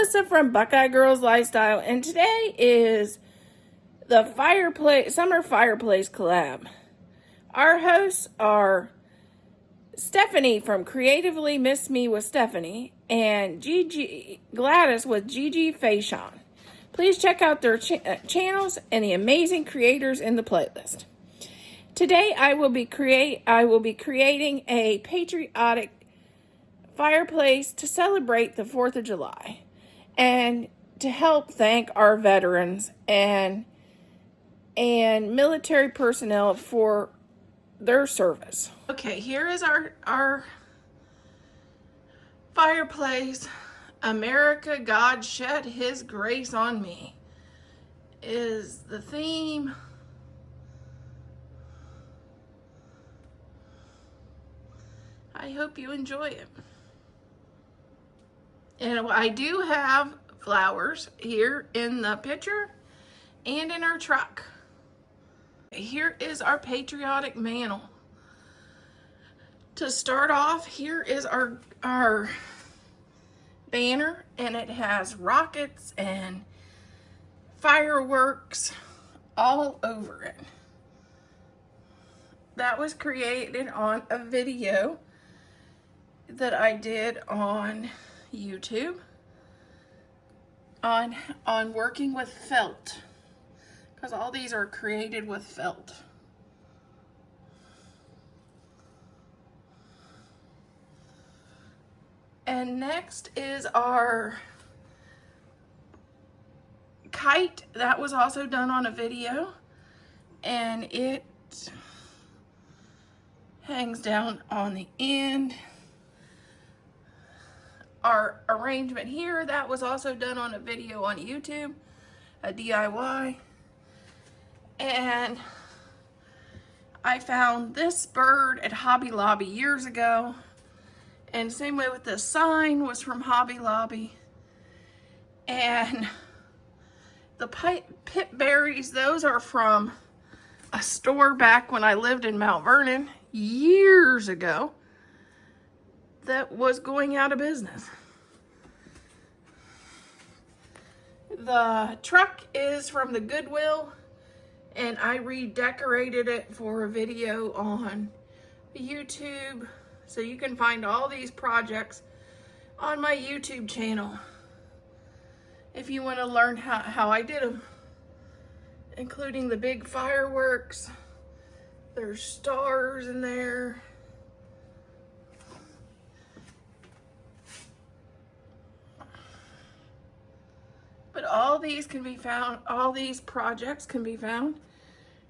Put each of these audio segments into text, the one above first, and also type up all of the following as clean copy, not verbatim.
Melissa from Buckeye Girls Lifestyle, and today is the Fireplace Summer Fireplace collab. Our hosts are Stephanie from Creatively Miss Me with Stephanie and Gladys with Gigi Fashion. Please check out their channels and the amazing creators in the playlist. Today I will be creating a patriotic fireplace to celebrate the 4th of July and to help thank our veterans and military personnel for their service. Okay, here is our fireplace. America, God shed his grace on me is the theme. I hope you enjoy it. And I do have flowers here in the picture and in our truck. Here is our patriotic mantle. To start off, here is our banner, and it has rockets and fireworks all over it. That was created on a video that I did on YouTube on working with felt, because all these are created with felt. And next is our kite. That was also done on a video, and it hangs down on the end. Our arrangement here, that was also done on a video on YouTube, a DIY. And I found this bird at Hobby Lobby years ago. And same way with this sign was from Hobby Lobby. And the pip berries, those are from a store back when I lived in Mount Vernon years ago that was going out of business. The truck is from the Goodwill, and I redecorated it for a video on YouTube. So you can find all these projects on my YouTube channel if you want to learn how I did them, including the big fireworks. There's stars in there. But all these can be found, all these projects can be found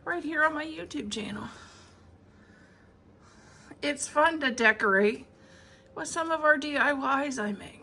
right here on my YouTube channel. It's fun to decorate with some of our DIYs I make.